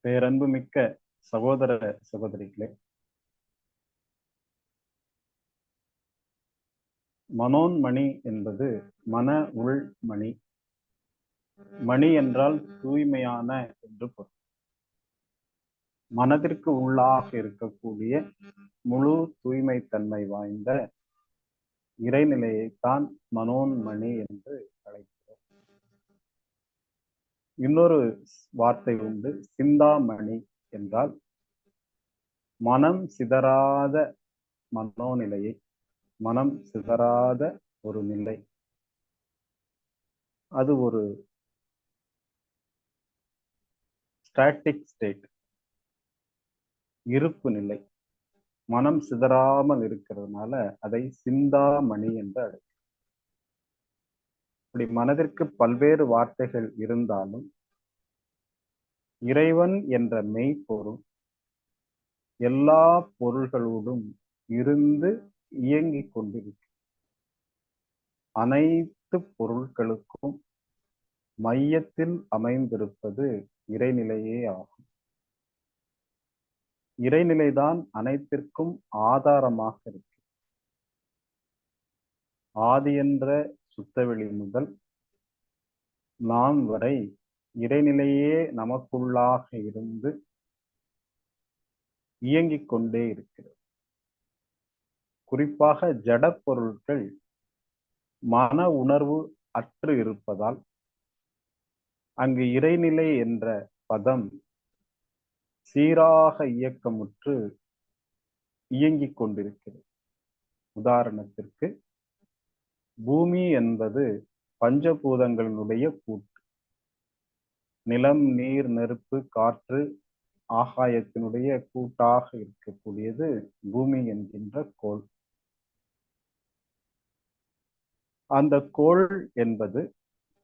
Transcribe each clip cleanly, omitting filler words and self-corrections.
பேரன்புமிக்க சகோதர சகோதரிகளே, மனோன்மணி என்பது மன உள் மணி. மணி என்றால் தூய்மையான என்று பொருள். மனதிற்கு உள்ளாக இருக்கக்கூடிய முழு தூய்மை தன்மை வாய்ந்த இறைநிலையைத்தான் மனோன்மணி என்று அழைக்கிறோம். இன்னொரு வார்த்தை உண்டு, சிந்தாமணி என்றால் மனம் சிதறாத மனோநிலையை, மனம் சிதறாத ஒரு நிலை. அது ஒரு ஸ்டாட்டிக் ஸ்டேட், இருப்பு நிலை. மனம் சிதறாமல் இருக்கிறதுனால அதை சிந்தாமணி என்று அழைக்கிறோம். இப்படி மனதிற்கு பல்வேறு வார்த்தைகள் இருந்தாலும் இறைவன் என்ற மெய்ப்பொருள் எல்லா பொருள்களோடும் இருந்து இயங்கிக் கொண்டிருக்கிறது. அனைத்து பொருட்களுக்கும் மையத்தில் அமைந்திருப்பது இறைநிலையே ஆகும். இறைநிலைதான் அனைத்திற்கும் ஆதாரமாக இருக்கு. ஆதி என்ற சுத்தவெளி முதல் நாம் வரை இறைநிலையே நமக்குள்ளாக இருந்து இயங்கிக் கொண்டே இருக்கிறது. குறிப்பாக ஜட பொருட்கள் மன உணர்வு அற்று இருப்பதால் அங்கு இறைநிலை என்ற பதம் சீராக இயக்கமுற்று இயங்கிக் கொண்டிருக்கிறது. உதாரணத்திற்கு, பூமி என்பது பஞ்சபூதங்களினுடைய கூட்டு. நிலம், நீர், நெருப்பு, காற்று, ஆகாயத்தினுடைய கூட்டாக இருக்கக்கூடியது பூமி என்கின்ற கோள். அந்த கோள் என்பது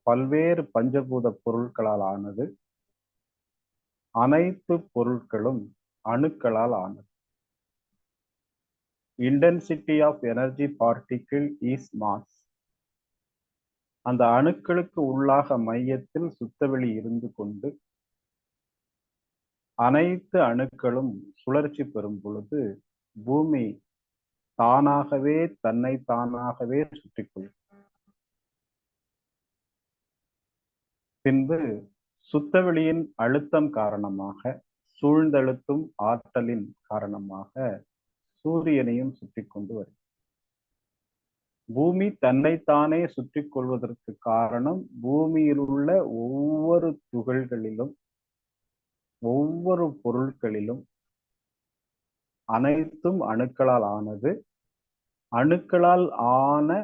பல்வேறு பஞ்சபூத பொருட்களால் ஆனது. அனைத்து பொருட்களும் அணுக்களால் ஆனது. Intensity of energy particle is mass. அந்த அணுக்களுக்கு உள்ளாக மையத்தில் சுத்தவெளி இருந்து கொண்டு அனைத்து அணுக்களும் சுழற்சி பெறும் பொழுது பூமி தானாகவே தன்னை தானாகவே சுற்றிக்கொள்ளும். பின்பு சுத்தவெளியின் அழுத்தம் காரணமாக, சூழ்ந்தழுத்தும் ஆற்றலின் காரணமாக சூரியனையும் சுற்றி கொண்டு வரும். பூமி தன்னைத்தானே சுற்றி கொள்வதற்கு காரணம், பூமியில் உள்ள ஒவ்வொரு துகள்களிலும் ஒவ்வொரு பொருட்களிலும் அனைத்தும் அணுக்களால் ஆனது. அணுக்களால் ஆன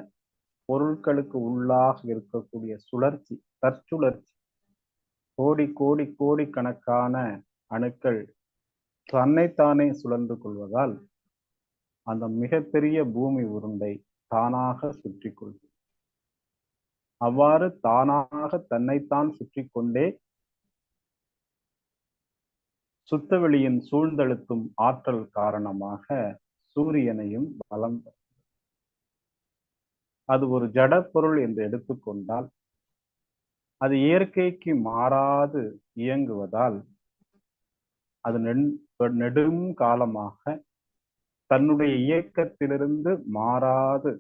பொருட்களுக்கு உள்ளாக இருக்கக்கூடிய சுழற்சி, தற்சுழற்சி, கோடி கோடி கோடிக்கணக்கான அணுக்கள் தன்னைத்தானே சுழன்று கொள்வதால் அந்த மிகப்பெரிய பூமி உருண்டை தானாக சுற்றி கொள்வது. அவ்வாறு தானாக தன்னைத்தான் சுற்றி கொண்டே சுத்தவெளியின் சூழ்ந்தழுத்தும் ஆற்றல் காரணமாக சூரியனையும் பலம். அது ஒரு ஜட பொருள் என்று எடுத்துக்கொண்டால் அது இயற்கைக்கு மாறாது இயங்குவதால் அது நெடும் காலமாக தன்னுடைய இயக்கத்திலிருந்து மாறாது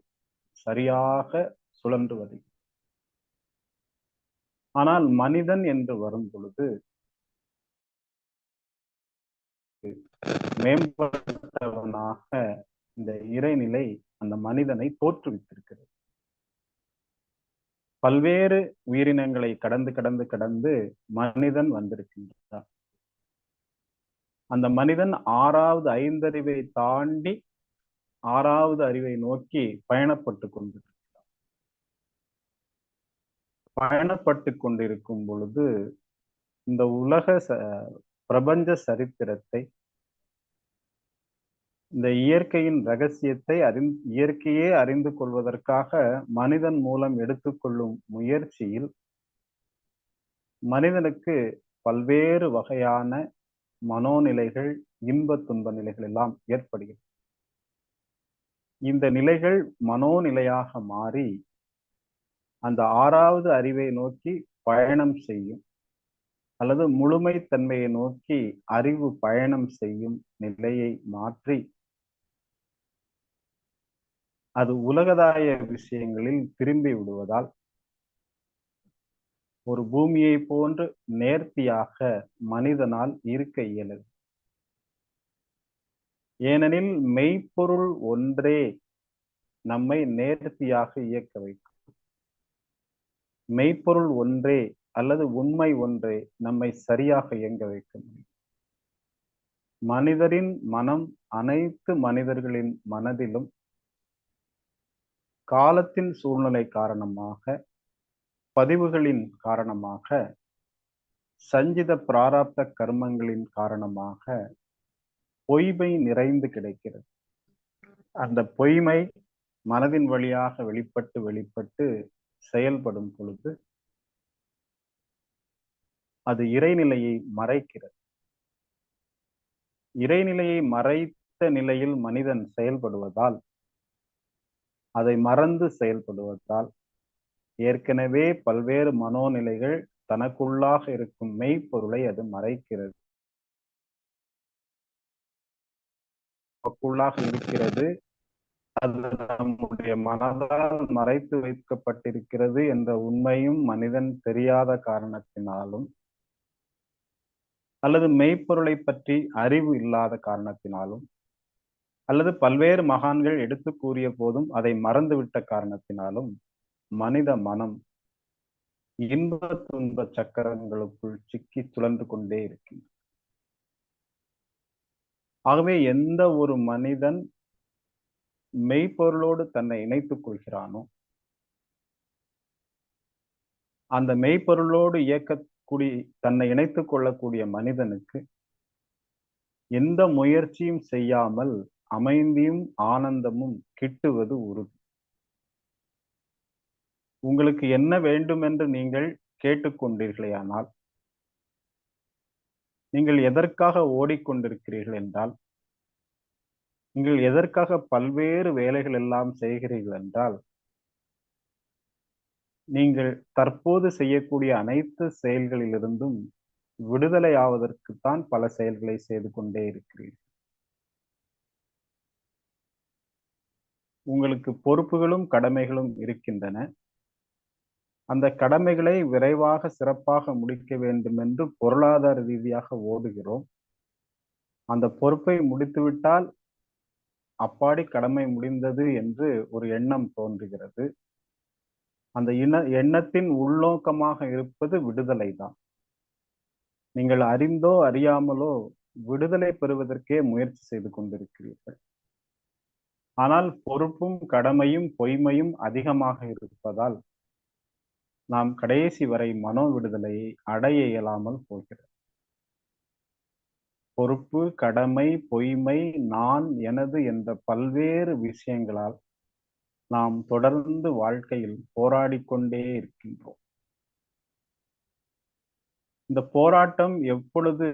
சரியாக சுழன்று வருகிறது. ஆனால் மனிதன் என்று வரும் பொழுது மேம்பட்டவனாக இந்த இறைநிலை அந்த மனிதனை தோற்றுவித்திருக்கிறது. பல்வேறு உயிரினங்களை கடந்து கடந்து கடந்து மனிதன் வந்திருக்கின்றார். அந்த மனிதன் ஆறாவது ஐந்தறிவை தாண்டி ஆறாவது அறிவை நோக்கி பயணப்பட்டு கொண்டிருக்கிறார். பயணப்பட்டு கொண்டிருக்கும் பொழுது இந்த உலக பிரபஞ்ச சரித்திரத்தை, இந்த இயற்கையின் ரகசியத்தை இயற்கையே அறிந்து கொள்வதற்காக மனிதன் மூலம் எடுத்துக்கொள்ளும் முயற்சியில் மனிதனுக்கு பல்வேறு வகையான மனோநிலைகள், இன்ப துன்ப நிலைகள் எல்லாம் ஏற்படுகிறது. இந்த நிலைகள் மனோநிலையாக மாறி அந்த ஆறாவது அறிவை நோக்கி பயணம் செய்யும். அல்லது முழுமைத்தன்மையை நோக்கி அறிவு பயணம் செய்யும் நிலையை மாற்றி அது உலகதாய விஷயங்களில் திரும்பி விடுவதால் ஒரு பூமியை போன்று நேர்த்தியாக மனிதனால் இருக்க இயலது. ஏனெனில் மெய்ப்பொருள் ஒன்றே நம்மை நேர்த்தியாக இயக்க வைக்கும். மெய்ப்பொருள் ஒன்றே அல்லது உண்மை ஒன்றே நம்மை சரியாக இயங்க வைக்க முடியும். மனிதரின் மனம் அனைத்து மனிதர்களின் மனதிலும் காலத்தின் சூழ்நிலை காரணமாக, பதிவுகளின் காரணமாக, சஞ்சித பிராரப்த கர்மங்களின் காரணமாக பொய்மை நிறைந்து கிடைக்கிறது. அந்த பொய்மை மனதின் வழியாக வெளிப்பட்டு செயல்படும் பொழுது அது இறைநிலையை மறைக்கிறது. இறைநிலையை மறைத்த நிலையில் மனிதன் செயல்படுவதால், அதை மறந்து செயல்படுவதால் ஏற்கனவே பல்வேறு மனோநிலைகள் தனக்குள்ளாக இருக்கும் மெய்ப்பொருளை அது மறைக்கிறது. நமக்குள்ளாக இருக்கிறது, அது நம்முடைய மனதால் மறைத்து வைக்கப்பட்டிருக்கிறது என்ற உண்மையும் மனிதன் தெரியாத காரணத்தினாலும், அல்லது மெய்ப்பொருளை பற்றி அறிவு இல்லாத காரணத்தினாலும், அல்லது பல்வேறு மகான்கள் எடுத்து கூறிய போதும் அதை மறந்துவிட்ட காரணத்தினாலும் மனித மனம் இன்ப துன்ப சக்கரங்களுக்குள் சிக்கி சுழன்று கொண்டே இருக்கின்றது. ஆகவே எந்த ஒரு மனிதன் மெய்ப்பொருளோடு தன்னை இணைத்துக் கொள்கிறானோ, அந்த மெய்ப்பொருளோடு தன்னை இணைத்துக் கொள்ளக்கூடிய மனிதனுக்கு எந்த முயற்சியும் செய்யாமல் அமைதியும் ஆனந்தமும் கிட்டுவது உறுதி. உங்களுக்கு என்ன வேண்டும் என்று நீங்கள் கேட்டுக்கொண்டீர்களேயானால், நீங்கள் எதற்காக ஓடிக்கொண்டிருக்கிறீர்கள் என்றால், நீங்கள் எதற்காக பல்வேறு வேலைகள் எல்லாம் செய்கிறீர்கள் என்றால், நீங்கள் தற்போது செய்யக்கூடிய அனைத்து செயல்களிலிருந்தும் விடுதலை ஆவதற்குத்தான் பல செயல்களை செய்து கொண்டே இருக்கிறீர்கள். உங்களுக்கு பொறுப்புகளும் கடமைகளும் இருக்கின்றன. அந்த கடமைகளை விரைவாக சிறப்பாக முடிக்க வேண்டும் என்று பொருளாதார ரீதியாக ஓடுகிறோம். அந்த பொறுப்பை முடித்துவிட்டால் அப்பாடி கடமை முடிந்தது என்று ஒரு எண்ணம் தோன்றுகிறது. அந்த எண்ணத்தின் உள்நோக்கமாக இருப்பது விடுதலை தான். நீங்கள் அறிந்தோ அறியாமலோ விடுதலை பெறுவதற்கே முயற்சி செய்து கொண்டிருக்கிறீர்கள். ஆனால் பொறுப்பும் கடமையும் பொய்மையும் அதிகமாக இருப்பதால் நாம் கடைசி வரை மனோ விடுதலையை அடைய இயலாமல் போகிறது. பொறுப்பு, கடமை, பொய்மை, நான், எனது என்ற பல்வேறு விஷயங்களால் நாம் தொடர்ந்து வாழ்க்கையில் போராடிக்கொண்டே இருக்கின்றோம். இந்த போராட்டம் எப்பொழுது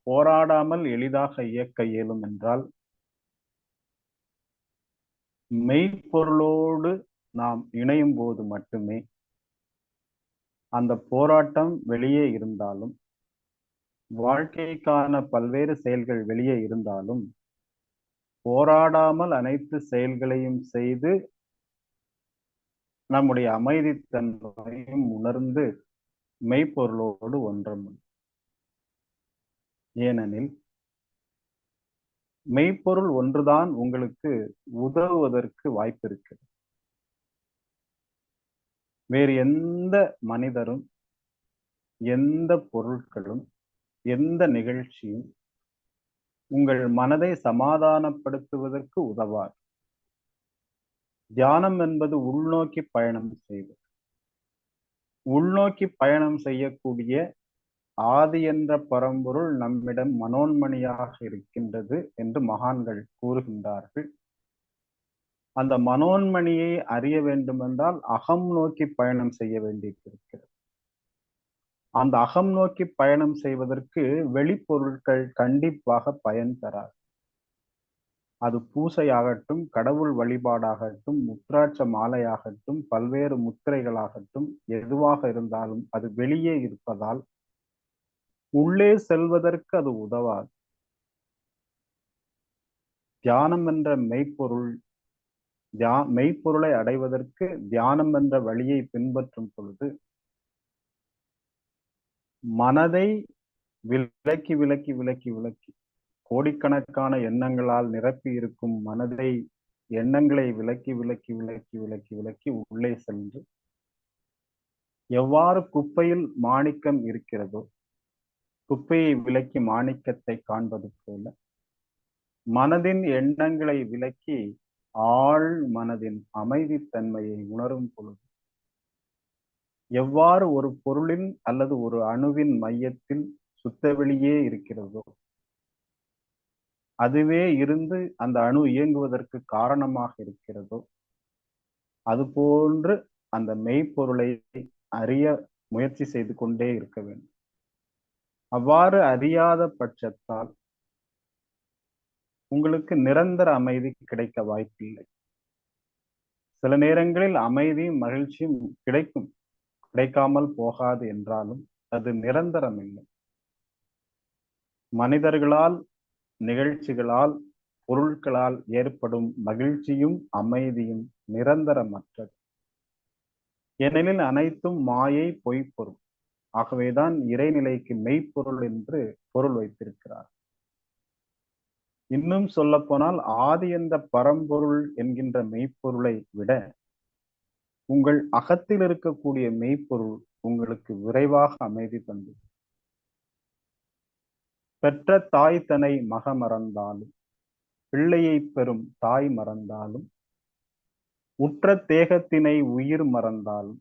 போராடாமல் எளிதாக இயக்க இயலும் என்றால், மெய்ப்பொருளோடு நாம் இணையும் போது மட்டுமே. அந்த போராட்டம் வெளியே இருந்தாலும், வாழ்க்கைக்கான பல்வேறு செயல்கள் வெளியே இருந்தாலும், போராடாமல் அனைத்து செயல்களையும் செய்து நம்முடைய அமைதித்தன்மையும் உணர்ந்து மெய்ப்பொருளோடு ஒன்ற முடியும். ஏனெனில் மெய்ப்பொருள் ஒன்றுதான் உங்களுக்கு உதவுவதற்கு வாய்ப்பு இருக்கிறது. வேறு எந்த மனிதரும், எந்த பொருட்களும், எந்த நிகழ்ச்சியும் உங்கள் மனதை சமாதானப்படுத்துவதற்கு உதவாது. தியானம் என்பது உள்நோக்கி பயணம் செய்வது. உள்நோக்கி பயணம் செய்யக்கூடிய ஆதி என்ற பரம்பொருள் நம்மிடம் மனோன்மணியாக இருக்கின்றது என்று மகான்கள் கூறுகின்றார்கள். அந்த மனோன்மணியை அறிய வேண்டுமென்றால் அகம் நோக்கி பயணம் செய்ய வேண்டியிருக்கிறது. அந்த அகம் நோக்கி பயணம் செய்வதற்கு வெளிப்பொருட்கள் கண்டிப்பாக பயன் தராது. அது பூசையாகட்டும், கடவுள் வழிபாடாகட்டும், முத்திராட்ச மாலையாகட்டும், பல்வேறு முத்திரைகளாகட்டும், எதுவாக இருந்தாலும் அது வெளியே இருப்பதால் உள்ளே செல்வதற்கு அது உதவாது. தியானம் என்ற மெய்ப்பொருளை அடைவதற்கு தியானம் என்ற வழியை பின்பற்றும் பொழுது மனதை விலக்கி விலக்கி விலக்கி விலக்கி கோடிக்கணக்கான எண்ணங்களால் நிரப்பி இருக்கும் எண்ணங்களை விலக்கி விலக்கி விலக்கி விலக்கி விலக்கி உள்ளே சென்று எவ்வாறு குப்பையில் மாணிக்கம் இருக்கிறதோ, குப்பையை விலக்கி மாணிக்கத்தை காண்பது போல மனதின் எண்ணங்களை விலக்கி ஆழ் மனதின் அமைதித்தன்மையை உணரும் பொழுது எவ்வாறு ஒரு பொருளின் அல்லது ஒரு அணுவின் மையத்தில் சுத்தவெளியே இருக்கிறதோ, அதுவே இருந்து அந்த அணு இயங்குவதற்கு காரணமாக இருக்கிறதோ, அதுபோன்று அந்த மெய்ப்பொருளை அறிய முயற்சி செய்து கொண்டே இருக்க வேண்டும். அவ்வாறு அறியாத பட்சத்தால் உங்களுக்கு நிரந்தர அமைதி கிடைக்க வாய்ப்பில்லை. சில நேரங்களில் அமைதியும் மகிழ்ச்சியும் கிடைக்காமல் போகாது என்றாலும் அது நிரந்தரம் இல்லை. மனிதர்களால், நிகழ்ச்சிகளால், பொருட்களால் ஏற்படும் மகிழ்ச்சியும் அமைதியும் நிரந்தரமற்றது. ஏனெனில் அனைத்தும் மாயை, பொய்ப்பொருள். ஆகவேதான் இறைநிலைக்கு மெய்ப்பொருள் என்று பொருள் வைத்திருக்கிறார். இன்னும் சொல்ல போனால் ஆதி என்ற பரம்பொருள் என்கின்ற மெய்ப்பொருளை விட உங்கள் அகத்தில் இருக்கக்கூடிய மெய்ப்பொருள் உங்களுக்கு விரைவாக அமைதி தந்து பெற்ற தாய் தன்னை மக மறந்தாலும், பிள்ளையை பெறும் தாய் மறந்தாலும், உற்ற தேகத்தினை உயிர் மறந்தாலும்,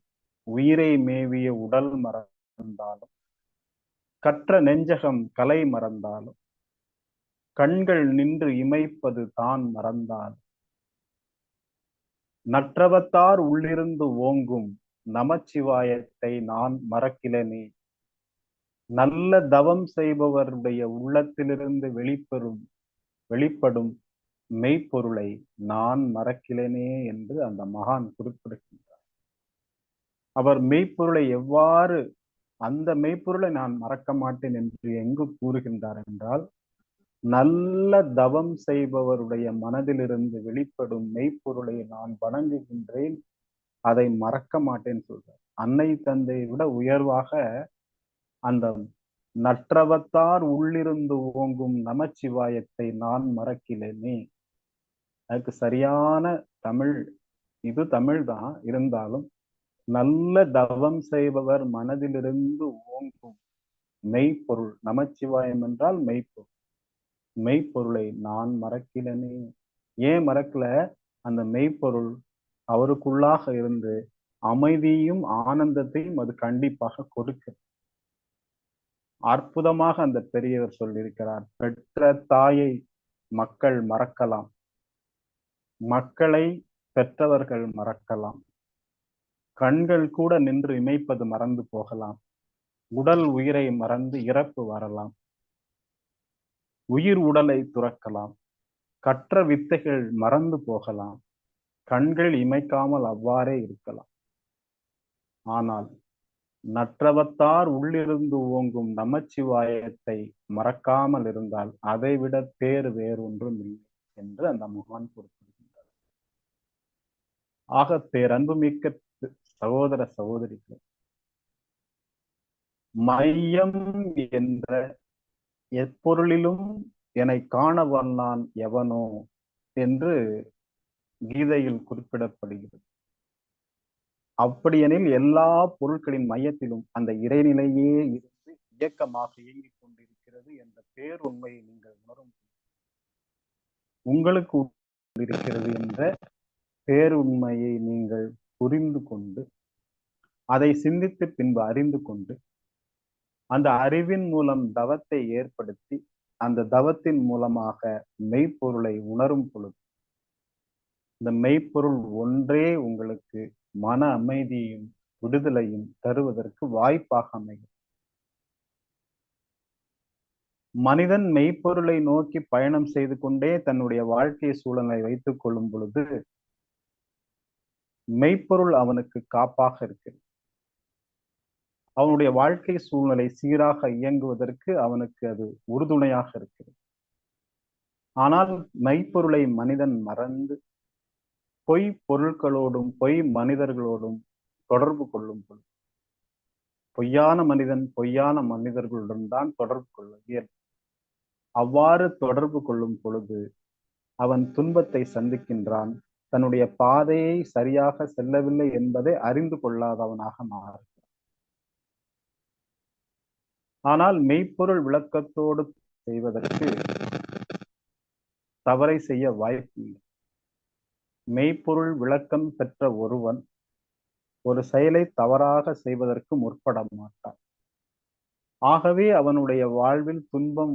உயிரை மேவிய உடல் மறந்தாலும், கற்ற நெஞ்சகம் கலை மறந்தாலும், கண்கள் நின்று இமைப்பது தான் மறந்தால், நற்றவத்தார் உள்ளிருந்து ஓங்கும் நமச்சிவாயத்தை நான் மறக்கிலனே. நல்ல தவம் செய்பவருடைய உள்ளத்திலிருந்து வெளிப்படும் மெய்ப்பொருளை நான் மறக்கிலனே என்று அந்த மகான் குறிப்பிடுகின்றார். அவர் மெய்ப்பொருளை அந்த மெய்ப்பொருளை நான் மறக்க மாட்டேன் என்று எங்கு கூறுகின்றார் என்றால், நல்ல தவம் செய்பவருடைய மனதிலிருந்து வெளிப்படும் மெய்ப்பொருளை நான் வணங்குகின்றேன், அதை மறக்க மாட்டேன் சொல்றார். அன்னை தந்தையை விட உயர்வாக அந்த நற்றவத்தார் உள்ளிருந்து ஓங்கும் நமச்சிவாயத்தை நான் மறக்கிலேனே. அதுக்கு சரியான தமிழ், இது தமிழ் தான் இருந்தாலும், நல்ல தவம் செய்பவர் மனதிலிருந்து ஓங்கும் மெய்ப்பொருள் நமச்சிவாயம் என்றால் மெய்ப்பொருள். மெய்ப்பொருளை நான் மறக்கிலனே. ஏன் மறக்கல? அந்த மெய்ப்பொருள் அவருக்குள்ளாக இருந்து அமைதியும் ஆனந்தத்தையும் அது கண்டிப்பாக கொடுக்கிறது. அற்புதமாக அந்த பெரியவர் சொல்லியிருக்கிறார். பெற்ற தாயை மக்கள் மறக்கலாம், மக்களை பெற்றவர்கள் மறக்கலாம், கண்கள் கூட நின்று இமைப்பது மறந்து போகலாம், உடல் உயிரை மறந்து இறப்பு வரலாம், உயிர் உடலை துறக்கலாம், கற்ற வித்தைகள் மறந்து போகலாம், கண்கள் இமைக்காமல் அவ்வாறே இருக்கலாம். ஆனால் நற்றவத்தார் உள்ளிருந்து ஓங்கும் நமச்சிவாயத்தை மறக்காமல் இருந்தால் அதைவிட வேறொன்றும் இல்லை என்று அந்த மகான் குறிப்பிடுகின்றார். ஆக பேரன்புமிக்க சகோதர சகோதரிகள், மையம் என்ற எப்பொருளிலும் என்னை காண வல்லான் எவனோ என்று கீதையில் குறிப்பிடப்படுகிறது. அப்படியெனில் எல்லா பொருட்களின் மையத்திலும் அந்த இறைநிலையே இருந்து இயக்கமாக இயங்கிக் கொண்டிருக்கிறது என்ற பேருண்மையை நீங்கள் உணரும், உங்களுக்கு இருக்கிறது என்ற பேருண்மையை நீங்கள் புரிந்து கொண்டு அதை சிந்தித்து பின்பு அறிந்து கொண்டு அந்த அறிவின் மூலம் தவத்தை ஏற்படுத்தி அந்த தவத்தின் மூலமாக மெய்ப்பொருளை உணரும் பொழுது இந்த மெய்ப்பொருள் ஒன்றே உங்களுக்கு மன அமைதியையும் விடுதலையும் தருவதற்கு வாய்ப்பாக அமையும். மனிதன் மெய்ப்பொருளை நோக்கி பயணம் செய்து கொண்டே தன்னுடைய வாழ்க்கை சூழலை வைத்துக் கொள்ளும் பொழுது மெய்ப்பொருள் அவனுக்கு காப்பாக இருக்கிறது. அவனுடைய வாழ்க்கை சூழ்நிலை சீராக இயங்குவதற்கு அவனுக்கு அது உறுதுணையாக இருக்கிறது. ஆனால் மெய்ப்பொருளை மனிதன் மறந்து பொய் பொருட்களோடும் பொய் மனிதர்களோடும் தொடர்பு கொள்ளும் பொழுது பொய்யான மனிதன் பொய்யான மனிதர்களுடன் தான் தொடர்பு கொள்ள இயலும். அவ்வாறு தொடர்பு கொள்ளும் பொழுது அவன் துன்பத்தை சந்திக்கின்றான். தன்னுடைய பாதையை சரியாக செல்லவில்லை என்பதை அறிந்து கொள்ளாதவனாக மாறுகிறான். ஆனால் மெய்ப்பொருள் விளக்கத்தோடு செய்வதற்கு தவறை செய்ய வாய்ப்பில்லை. மெய்ப்பொருள் விளக்கம் பெற்ற ஒருவன் ஒரு செயலை தவறாக செய்வதற்கு முற்பட மாட்டான். ஆகவே அவனுடைய வாழ்வில் துன்பம்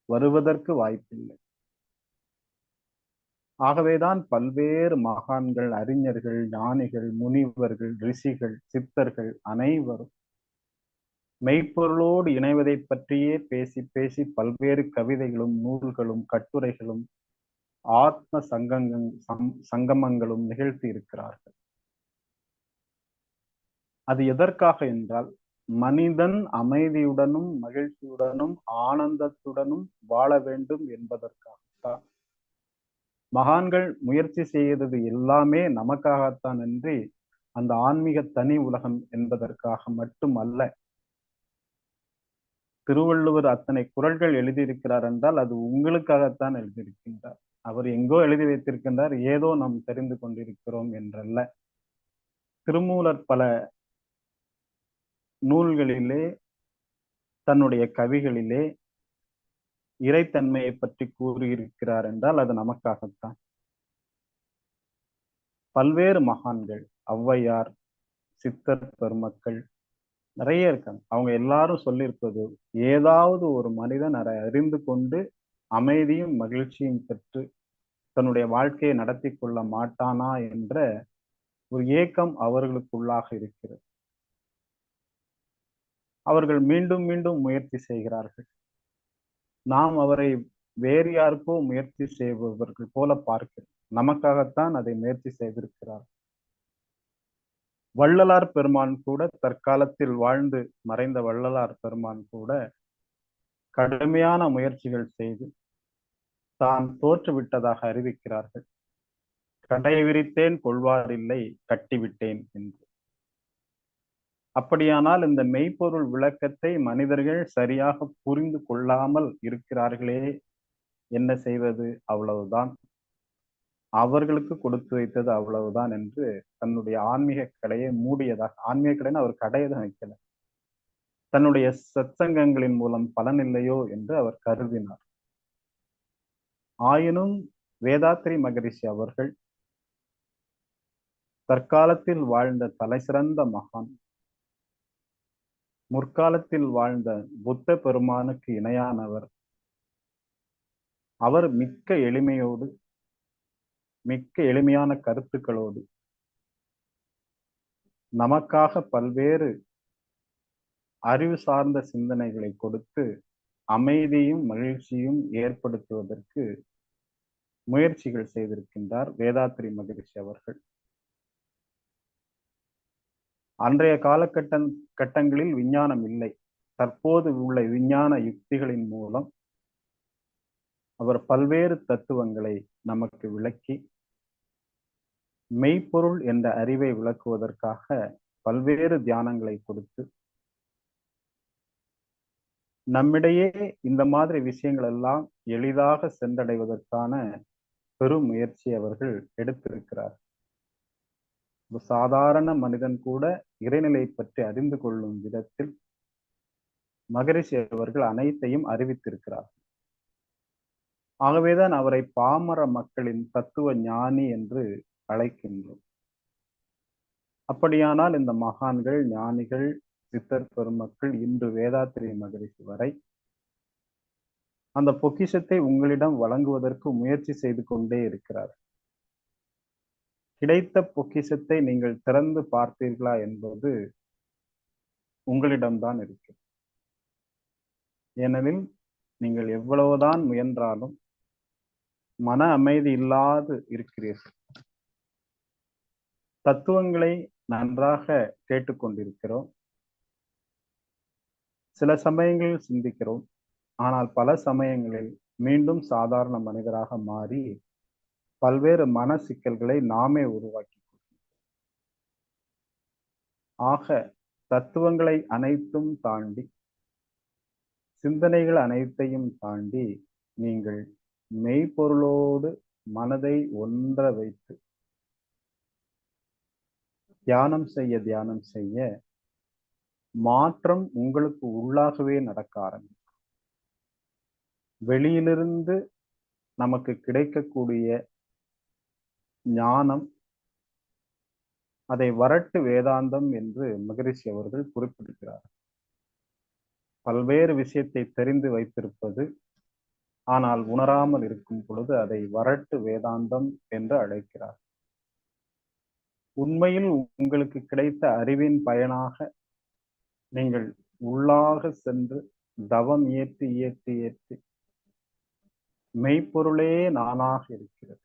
வருவதற்கு வாய்ப்பில்லை. ஆகவேதான் பல்வேறு மகான்கள், அறிஞர்கள், ஞானிகள், முனிவர்கள், ரிஷிகள், சித்தர்கள் அனைவரும் மெய்ப்பொருளோடு இணைவதை பற்றியே பேசி பேசி பல்வேறு கவிதைகளும் நூல்களும் கட்டுரைகளும் ஆத்ம சங்கமங்களும் நிகழ்த்தி இருக்கிறார்கள். அது எதற்காக என்றால் மனிதன் அமைதியுடனும் மகிழ்ச்சியுடனும் ஆனந்தத்துடனும் வாழ வேண்டும் என்பதற்காகத்தான். மகான்கள் முயற்சி செய்தது எல்லாமே நமக்காகத்தான் என்று அந்த ஆன்மீக தனி உலகம் என்பதற்காக மட்டும் அல்ல. திருவள்ளுவர் அத்தனை குறள்கள் எழுதியிருக்கிறார் என்றால் அது உங்களுக்காகத்தான் எழுதியிருக்கின்றார். அவர் எங்கோ எழுதி வைத்திருக்கின்றார், ஏதோ நாம் தெரிந்து கொண்டிருக்கிறோம் என்றல்ல. திருமூலர் பல நூல்களிலே தன்னுடைய கவிகளிலே இறைத்தன்மையை பற்றி கூறியிருக்கிறார் என்றால் அது நமக்காகத்தான். பல்வேறு மகான்கள், ஔவையார், சித்தர் பெருமக்கள் நிறைய இருக்காங்க. அவங்க எல்லாரும் சொல்லியிருப்பது ஏதாவது ஒரு மனிதன் அதை அறிந்து கொண்டு அமைதியும் மகிழ்ச்சியும் பெற்று தன்னுடைய வாழ்க்கையை நடத்தி கொள்ள மாட்டானா என்ற ஒரு ஏக்கம் அவர்களுக்குள்ளாக இருக்கிறது. அவர்கள் மீண்டும் மீண்டும் முயற்சி செய்கிறார்கள். நாம் அவரை வேறு யாருக்கோ முயற்சி செய்பவர்கள் போல பார்க்கிறோம். நமக்காகத்தான் அதை முயற்சி செய்திருக்கிறார். வள்ளலார் பெருமான் கூட தற்காலத்தில் வாழ்ந்து மறைந்த வள்ளலார் பெருமான் கூட கடுமையான முயற்சிகள் செய்து தான் தோற்றுவிட்டதாக அறிவிக்கிறார்கள். கடை விரித்தேன் கொள்வாரில்லை கட்டிவிட்டேன் என்று. அப்படியானால் இந்த மெய்ப்பொருள் விளக்கத்தை மனிதர்கள் சரியாக புரிந்து கொள்ளாமல் இருக்கிறார்களே, என்ன செய்வது, அவ்வளவுதான், அவர்களுக்கு கொடுத்து வைத்தது அவ்வளவுதான் என்று தன்னுடைய ஆன்மீக கடையை மூடியதாக, ஆன்மீக கடைன்னு அவர் கடையதான் வைக்கல, தன்னுடைய சத்சங்கங்களின் மூலம் பலனில்லையோ என்று அவர் கருதினார். ஆயினும் வேதாத்ரி மகரிஷி அவர்கள் தற்காலத்தில் வாழ்ந்த தலைசிறந்த மகான், முற்காலத்தில் வாழ்ந்த புத்த பெருமானுக்கு இணையானவர். அவர் மிக்க எளிமையோடு, மிக்க எளிமையான கருத்துக்களோடு நமக்காக பல்வேறு அறிவு சார்ந்த சிந்தனைகளை கொடுத்து அமைதியும் மகிழ்ச்சியும் ஏற்படுத்துவதற்கு முயற்சிகள் செய்திருக்கின்றார் வேதாத்ரி மகரிஷி அவர்கள். அன்றைய காலகட்டங்களில் விஞ்ஞானம் இல்லை. தற்போது உள்ள விஞ்ஞான யுக்திகளின் மூலம் அவர் பல்வேறு தத்துவங்களை நமக்கு விளக்கி மெய்ப்பொருள் என்ற அறிவை விளக்குவதற்காக பல்வேறு தியானங்களை கொடுத்து நம்மிடையே இந்த மாதிரி விஷயங்கள் எல்லாம் எளிதாக சென்றடைவதற்கான பெரும் முயற்சி அவர்கள் எடுத்திருக்கிறார். ஒரு சாதாரண மனிதன் கூட இறைநிலை பற்றி அறிந்து கொள்ளும் விதத்தில் மகரிஷி அவர்கள் அனைத்தையும் அறிவித்திருக்கிறார். ஆகவேதான் அவரை பாமர மக்களின் தத்துவ ஞானி என்று அழைக்கின்றோம். அப்படியானால் இந்த மகான்கள், ஞானிகள், சித்தர் பெருமக்கள் இன்று வேதாத்ரி மகரிஷி வரை அந்த பொக்கிஷத்தை உங்களிடம் வழங்குவதற்கு முயற்சி செய்து கொண்டே இருக்கிறார். கிடைத்த பொக்கிஷத்தை நீங்கள் திறந்து பார்த்தீர்களா என்பது உங்களிடம்தான் இருக்கு. ஏனெனில் நீங்கள் எவ்வளவுதான் முயன்றாலும் மன அமைதி இல்லாது இருக்கிறீர்கள். தத்துவங்களை நன்றாக கேட்டுக்கொண்டிருக்கிறோம். சில சமயங்களில் சிந்திக்கிறோம். ஆனால் பல சமயங்களில் மீண்டும் சாதாரண மனிதராக மாறி பல்வேறு மன சிக்கல்களை நாமே உருவாக்கி. ஆக தத்துவங்களை அனைத்தும் தாண்டி, சிந்தனைகள் அனைத்தையும் தாண்டி நீங்கள் மெய்ப்பொருளோடு மனதை ஒன்ற வைத்து தியானம் செய்ய மாற்றம் உங்களுக்கு உள்ளாகவே நடக்க ஆரம்பிக்கும். வெளியிலிருந்து நமக்கு கிடைக்கக்கூடிய ஞானம், அதை வரட்டு வேதாந்தம் என்று மகரிஷி அவர்கள் குறிப்பிடுகிறார். பல்வேறு விஷயத்தை தெரிந்து வைத்திருப்பது, ஆனால் உணராமல் இருக்கும் பொழுது அதை வரட்டு வேதாந்தம் என்று அழைக்கிறார். உண்மையில் உங்களுக்கு கிடைத்த அறிவின் பயனாக நீங்கள் உள்ளாக சென்று தவம் இயற்றி இயற்றி இயற்றி மெய்ப்பொருளே நானாக இருக்கிறது,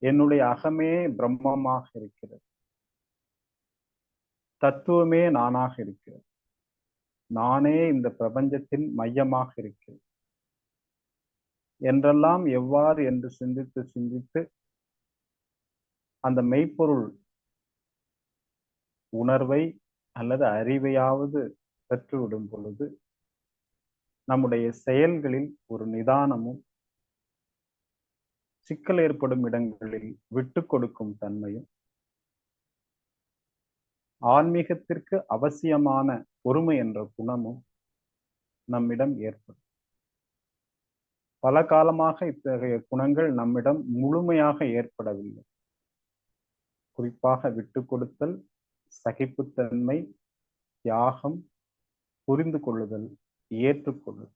என்னுடைய அகமே பிரம்மமாக இருக்கிறது, தத்துவமே நானாக இருக்கிறது, நானே இந்த பிரபஞ்சத்தின் மையமாக இருக்கிறது என்றெல்லாம் எவ்வாறு என்று சிந்தித்து சிந்தித்து அந்த மெய்ப்பொருள் உணர்வை அல்லது அறிவையாவது பெற்றுவிடும் பொழுது நம்முடைய செயல்களில் ஒரு நிதானமும், சிக்கல் ஏற்படும் இடங்களில் விட்டு கொடுக்கும் தன்மையும், ஆன்மீகத்திற்கு அவசியமான பொறுமை என்ற குணமும் நம்மிடம் ஏற்படும். பல காலமாக இத்தகைய குணங்கள் நம்மிடம் முழுமையாக ஏற்படவில்லை. குறிப்பாக விட்டு கொடுத்தல், சகிப்புத்தன்மை, தியாகம், புரிந்து கொள்ளுதல், ஏற்றுக்கொள்ளுதல்,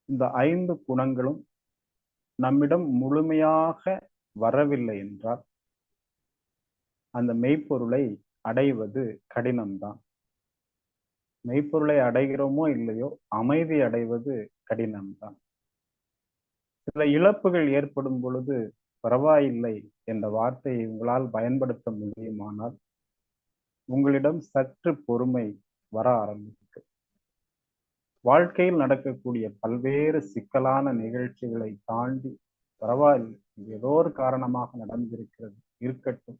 இந்த 5 குணங்களும் நம்மிடம் முழுமையாக வரவில்லை என்றால் அந்த மெய்ப்பொருளை அடைவது கடினம்தான். மெய்ப்பொருளை அடைகிறோமோ இல்லையோ, அமைதி அடைவது கடினம்தான். சில இழப்புகள் ஏற்படும் பொழுது பரவாயில்லை என்ற வார்த்தையை உங்களால் பயன்படுத்த முடியுமானால் உங்களிடம் சற்று பொறுமை வர ஆரம்பிக்கும். வாழ்க்கையில் நடக்கக்கூடிய பல்வேறு சிக்கலான நிகழ்ச்சிகளை தாண்டி பரவாயில்லை, ஏதோ ஒரு காரணமாக நடந்திருக்கிறது, இருக்கட்டும்,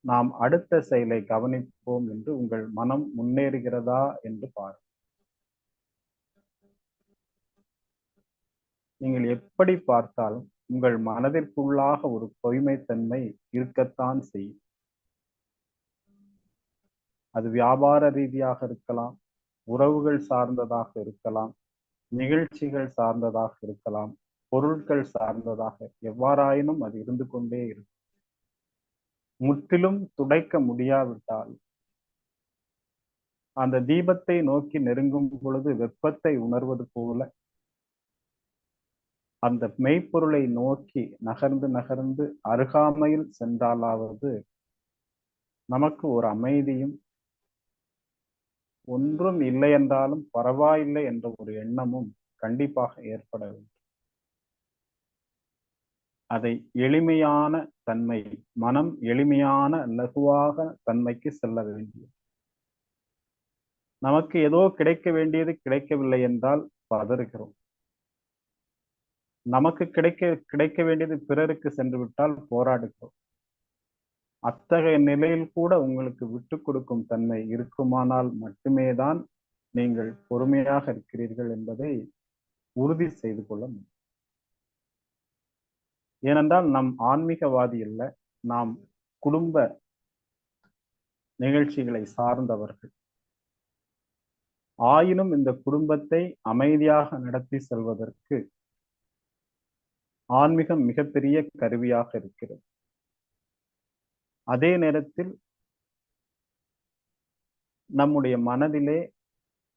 நாம் அடுத்த செயலை கவனிப்போம் என்று உங்கள் மனம் முன்னேறுகிறதா என்று பாருங்கள். நீங்கள் எப்படி பார்த்தாலும் உங்கள் மனதிற்குள்ளாக ஒரு பொய்மைத்தன்மை இருக்கத்தான் செய்யும். அது வியாபார ரீதியாக இருக்கலாம், உறவுகள் சார்ந்ததாக இருக்கலாம், நிகழ்ச்சிகள் சார்ந்ததாக இருக்கலாம், பொருட்கள் சார்ந்ததாக, எவ்வாறாயினும் அது இருந்து கொண்டே இருக்கும். முற்றிலும் துடைக்க முடியாவிட்டால் அந்த தீபத்தை நோக்கி நெருங்கும் பொழுது வெப்பத்தை உணர்வது போல அந்த மெய்ப்பொருளை நோக்கி நகர்ந்து நகர்ந்து அருகாமையில் சென்றாலாவது நமக்கு ஒரு அமைதியும், ஒன்றும் இல்லை என்றாலும் பரவாயில்லை என்ற ஒரு எண்ணமும் கண்டிப்பாக ஏற்பட வேண்டும். அதை எளிமையான தன்மை, மனம் எளிமையான லகுவாக தன்மைக்கு செல்ல வேண்டியது. நமக்கு ஏதோ கிடைக்க வேண்டியது கிடைக்கவில்லை என்றால் பதறுகிறோம். நமக்கு கிடைக்க வேண்டியது பிறருக்கு சென்று விட்டால் போராடுகிறோம். அத்தகைய நிலையில் கூட உங்களுக்கு விட்டு கொடுக்கும் தன்மை இருக்குமானால் மட்டுமே தான் நீங்கள் பொறுமையாக இருக்கிறீர்கள் என்பதை உறுதி செய்து கொள்ள முடியும். ஏனென்றால் நம் ஆன்மீகவாதி அல்ல, நாம் குடும்ப நிகழ்ச்சிகளை சார்ந்தவர்கள். ஆயினும் இந்த குடும்பத்தை அமைதியாக நடத்தி செல்வதற்கு ஆன்மீகம் மிகப்பெரிய கருவியாக இருக்கிறது. அதே நேரத்தில் நம்முடைய மனதிலே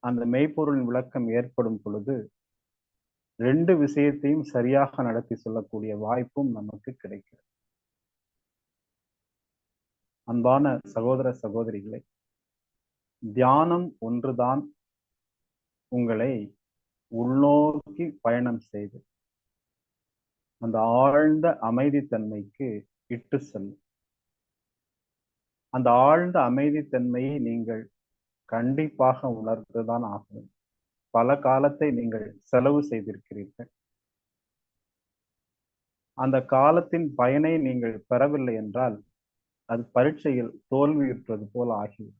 அந்த மெய்ப்பொருளின் விளக்கம் ஏற்படும் பொழுது 2 விஷயத்தையும் சரியாக நடத்தி செல்லக்கூடிய வாய்ப்பும் நமக்கு கிடைக்கிறது. அன்பான சகோதர சகோதரிகளே, தியானம் ஒன்றுதான் உங்களை உள்நோக்கி பயணம் செய்து அந்த ஆழ்ந்த அமைதித்தன்மைக்கு இட்டு செல்லும். அந்த ஆழ்ந்த அமைதித்தன்மையை நீங்கள் கண்டிப்பாக உணர்ந்துதான் ஆகும். பல காலத்தை நீங்கள் செலவு செய்திருக்கிறீர்கள். அந்த காலத்தின் பயனை நீங்கள் பெறவில்லை என்றால் அது பரீட்சையில் தோல்வியுற்றது போல ஆகிவிடும்.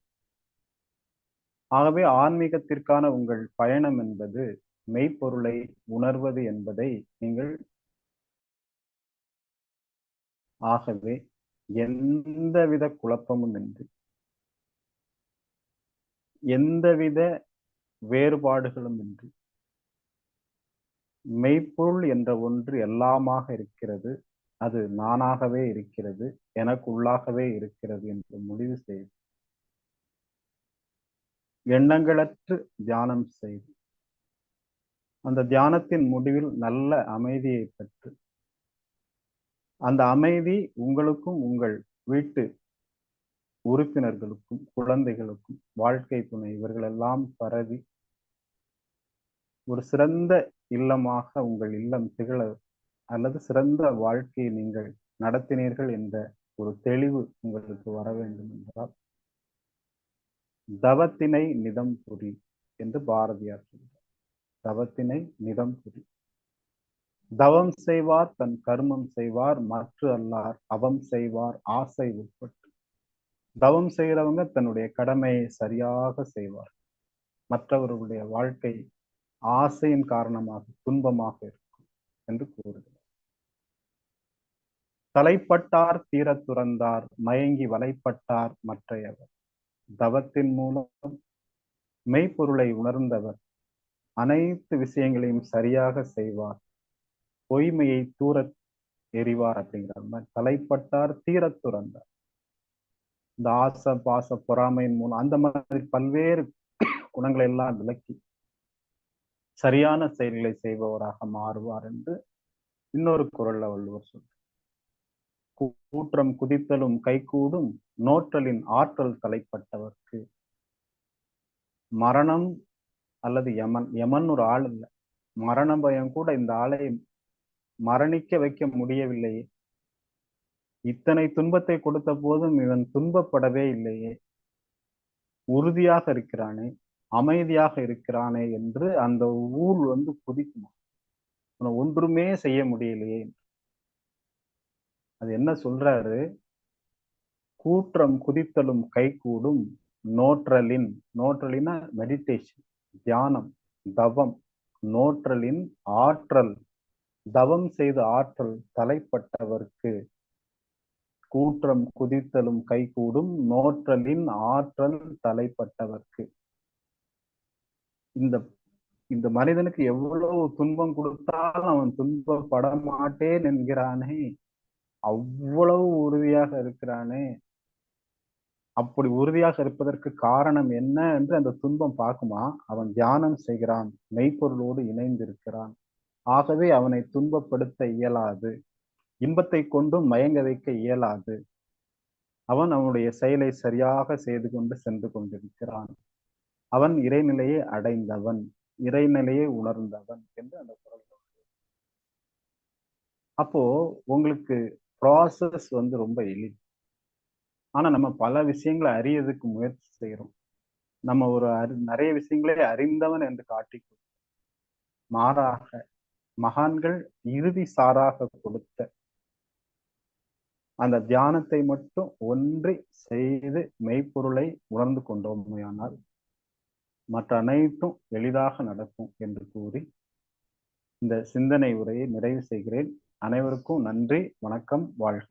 ஆகவே ஆன்மீகத்திற்கான உங்கள் பயணம் என்பது மெய்ப்பொருளை உணர்வது என்பதை நீங்கள் ஆகவே எந்தவித குழப்பமும் இன்றி, எந்தவித வேறுபாடுகளும் இன்றி, மெய்ப்பொருள் என்ற ஒன்று எல்லாமாக இருக்கிறது, அது நானாகவே இருக்கிறது, எனக்குள்ளாகவே இருக்கிறது என்று முடிவு செய்து எண்ணங்களற்று தியானம் செய்து அந்த தியானத்தின் முடிவில் நல்ல அமைதியை பெற்று அந்த அமைதி உங்களுக்கும் உங்கள் வீட்டு உறுப்பினர்களுக்கும் குழந்தைகளுக்கும் வாழ்க்கை துணை இவர்களெல்லாம் பரவி ஒரு சிறந்த இல்லமாக உங்கள் இல்லம் திகழ அல்லது சிறந்த வாழ்க்கையை நீங்கள் நடத்தினீர்கள் என்ற ஒரு தெளிவு உங்களுக்கு வர வேண்டும் என்றால் தவத்தினை நிதம் புரி என்று பாரதியார் சொல்கிறார். தவத்தினை நிதம் புரி. தவம் செய்வார் தன் கர்மம் செய்வார், மற்ற அல்லார் அவம் செய்வார் ஆசை உட்பட்டு. தவம் செய்கிறவங்க தன்னுடைய கடமையை சரியாக செய்வார். மற்றவர்களுடைய வாழ்க்கை ஆசையின் காரணமாக துன்பமாக இருக்கும் என்று கூறுகிறார். தலைப்பட்டார் தீரத் துறந்தார், மயங்கி வலைப்பட்டார் மற்றையவர். தவத்தின் மூலம் மெய்ப்பொருளை உணர்ந்தவர் அனைத்து விஷயங்களையும் சரியாக செய்வார், பொய்மையை தூர எறிவார் அப்படிங்கிற மாதிரி. தலைப்பட்டார் தீரத் துறந்தார். இந்த ஆசை பாச பொறாமையின் மூலம் அந்த மாதிரி பல்வேறு குணங்களை எல்லாம் விலக்கி சரியான செயல்களை செய்பவராக மாறுவார் என்று இன்னொரு குறள்ல வள்ளுவர் சொல்றார். கூற்றம் குதித்தலும் கைகூடும், நோற்றலின் ஆற்றல் தலைப்பட்டவர்க்கு. மரணம் அல்லது யமன், யமன் ஒரு ஆள் இல்லை, மரண பயம் கூட இந்த ஆளை மரணிக்க வைக்க முடியவில்லையே, இத்தனை துன்பத்தை கொடுத்த போதும் இவன் துன்பப்படவே இல்லையே, உறுதியாக இருக்கிறானே, அமைதியாக இருக்கிறானே என்று அந்த ஊர் குதிக்குமா, ஒன்றுமே செய்ய முடியலையே. அது என்ன சொல்றாரு? கூற்றம் குதித்தலும் கைகூடும், நோற்றலின், நோற்றலினா மெடிடேஷன், தியானம், தவம், நோற்றலின் ஆற்றல், தவம் செய்த ஆற்றல் தலைப்பட்டவர்க்கு. கூற்றம் குதித்தலும் கைகூடும், நோற்றலின் ஆற்றல் தலைப்பட்டவர்க்கு. இந்த இந்த மனிதனுக்கு எவ்வளவு துன்பம் கொடுத்தாலும் அவன் துன்பப்பட மாட்டேன் என்கிறானே, அவ்வளவு உறுதியாக இருக்கிறானே. அப்படி உறுதியாக இருப்பதற்கு காரணம் என்ன என்று அந்த துன்பம் பார்க்குமா? அவன் தியானம் செய்கிறான், மெய்ப்பொருளோடு இணைந்திருக்கிறான். ஆகவே அவனை துன்பப்படுத்த இயலாது, இன்பத்தை கொண்டும் மயங்க வைக்க இயலாது. அவன் அவனுடைய செயலை சரியாக செய்து கொண்டு சென்று கொண்டிருக்கிறான். அவன் இறைநிலையை அடைந்தவன், இறைநிலையை உணர்ந்தவன் என்று அந்த குறள். அப்போ உங்களுக்கு ப்ராசஸ் ரொம்ப எளிது. ஆனா நம்ம பல விஷயங்களை அறியறதுக்கு முயற்சி செய்யறோம். நம்ம ஒரு நிறைய விஷயங்களே அறிந்தவன் என்று காட்டிக் மாறாக மகான்கள் இறுதி சாராக கொடுத்த அந்த தியானத்தை மட்டும் ஒன்றி செய்து மெய்ப்பொருளை உணர்ந்து கொண்டோமையானால் மற்ற அனைத்தும் எளிதாக நடக்கும் என்று கூறி இந்த சிந்தனை உரையை நிறைவு செய்கிறேன். அனைவருக்கும் நன்றி, வணக்கம், வாழ்க.